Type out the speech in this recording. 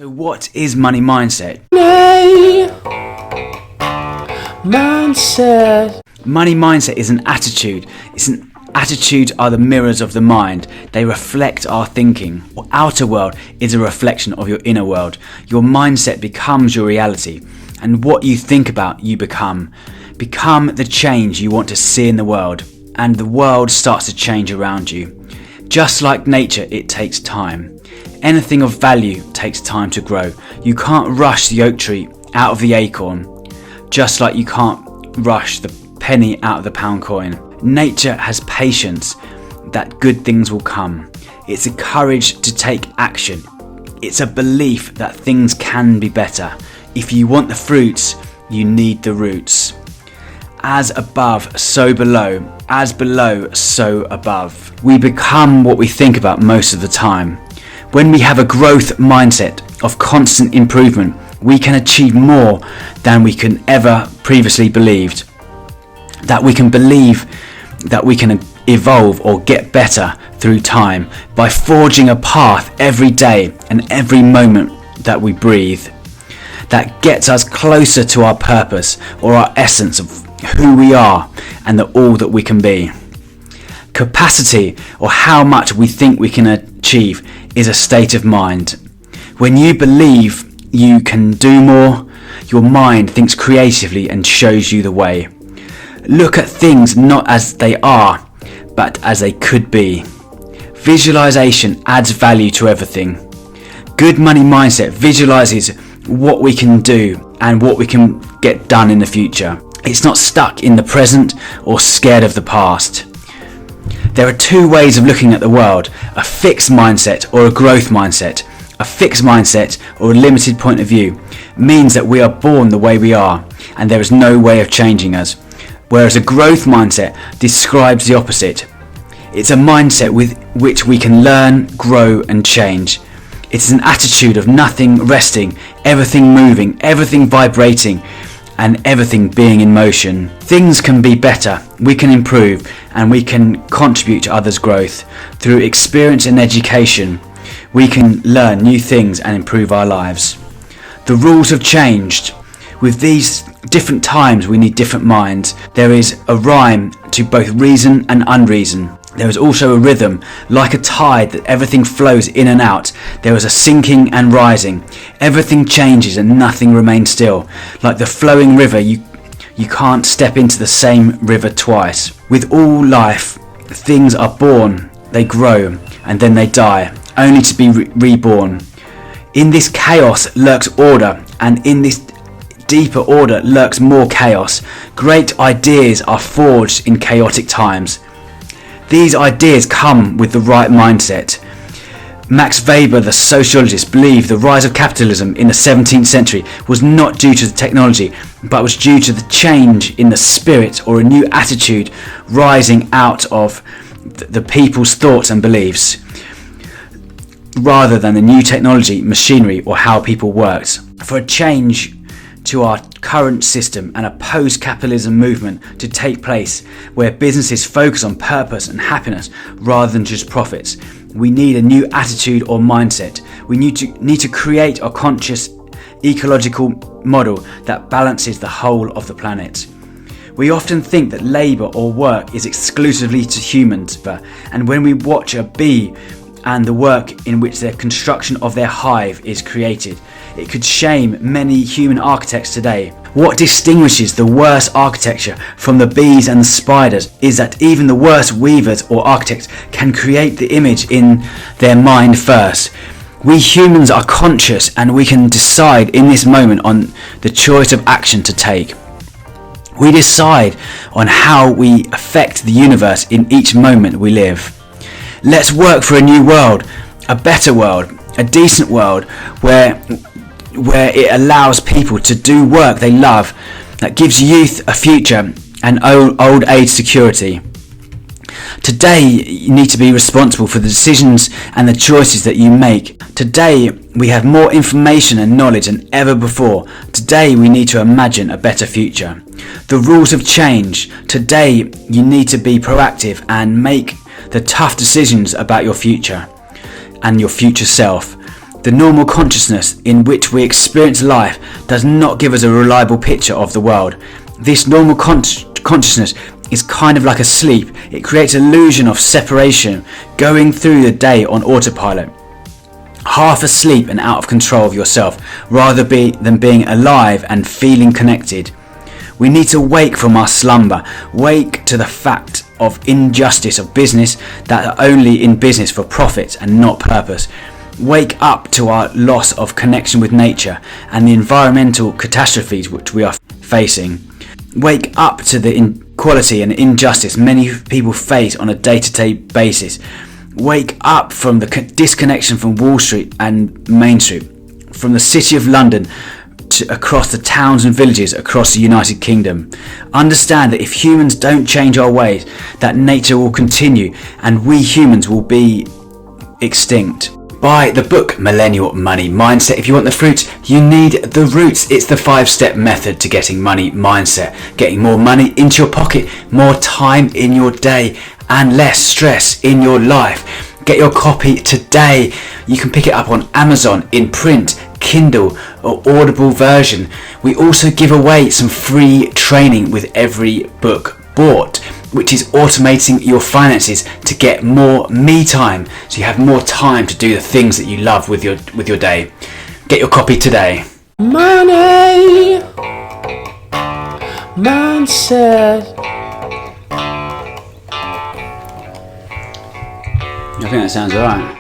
So what is money mindset? Money mindset is an attitude. Attitudes are the mirrors of the mind. They reflect our thinking. Your outer world is a reflection of your inner world. Your mindset becomes your reality. And what you think about, you become. Become the change you want to see in the world. And the world starts to change around you. Just like nature, it takes time. Anything of value takes time to grow. You can't rush the oak tree out of the acorn, just like you can't rush the penny out of the pound coin. Nature has patience that good things will come. It's a courage to take action. It's a belief that things can be better. If you want the fruits, you need the roots. As above, so below. As below, so above. We become what we think about most of the time. When we have a growth mindset of constant improvement, we can achieve more than we can ever previously believed. That we can believe that we can evolve or get better through time by forging a path every day and every moment that we breathe. That gets us closer to our purpose or our essence of who we are and all that we can be. Capacity, or how much we think we can achieve, is a state of mind. When you believe you can do more, your mind thinks creatively and shows you the way. Look at things not as they are, but as they could be. Visualization adds value to everything. Good money mindset visualizes what we can do and what we can get done in the future. It's not stuck in the present or scared of the past. There are two ways of looking at the world, a fixed mindset or a growth mindset. A fixed mindset or a limited point of view means that we are born the way we are and there is no way of changing us. Whereas a growth mindset describes the opposite. It's a mindset with which we can learn, grow and change. It's an attitude of nothing resting, everything moving, everything vibrating, and everything being in motion. Things can be better, we can improve, and we can contribute to others' growth. Through experience and education, we can learn new things and improve our lives. The rules have changed. With these different times, we need different minds. There is a rhyme to both reason and unreason. There is also a rhythm, like a tide that everything flows in and out. There is a sinking and rising. Everything changes and nothing remains still. Like the flowing river, you can't step into the same river twice. With all life, things are born, they grow, and then they die, only to be reborn. In this chaos lurks order, and in this deeper order lurks more chaos. Great ideas are forged in chaotic times. These ideas come with the right mindset. Max Weber, the sociologist, believed the rise of capitalism in the 17th century was not due to the technology, but was due to the change in the spirit or a new attitude rising out of the people's thoughts and beliefs, rather than the new technology, machinery, or how people worked. For a change to our current system and a post-capitalism movement to take place where businesses focus on purpose and happiness rather than just profits, we need a new attitude or mindset. We need to create a conscious ecological model that balances the whole of the planet. We often think that labour or work is exclusively to humans, and when we watch a bee and the work in which the construction of their hive is created, it could shame many human architects today. What distinguishes the worst architecture from the bees and the spiders is that even the worst weavers or architects can create the image in their mind first. We humans are conscious and we can decide in this moment on the choice of action to take. We decide on how we affect the universe in each moment we live. Let's work for a new world, a better world, a decent world where it allows people to do work they love, that gives youth a future and old age security. Today, you need to be responsible for the decisions and the choices that you make. Today, we have more information and knowledge than ever before. Today, we need to imagine a better future. The rules have changed. Today, you need to be proactive and make the tough decisions about your future and your future self. The normal consciousness in which we experience life does not give us a reliable picture of the world. This normal consciousness is kind of like a sleep. It creates an illusion of separation, going through the day on autopilot, half asleep and out of control of yourself, rather than being alive and feeling connected. We need to wake from our slumber, wake to the fact of injustice of business, that are only in business for profit and not purpose. Wake up to our loss of connection with nature and the environmental catastrophes which we are facing. Wake up to the inequality and injustice many people face on a day-to-day basis. Wake up from the disconnection from Wall Street and Main Street, from the City of London to across the towns and villages across the United Kingdom. Understand that if humans don't change our ways, that nature will continue and we humans will be extinct. Buy the book Millennial Money Mindset. If you want the fruits, you need the roots. It's the 5-step method to getting money mindset, getting more money into your pocket, more time in your day, and less stress in your life. Get your copy today. You can pick it up on Amazon in print, Kindle, or Audible version. We also give away some free training with every book bought, which is automating your finances to get more me time, so you have more time to do the things that you love with your day. Get your copy today. Money Mindset. I think that sounds alright.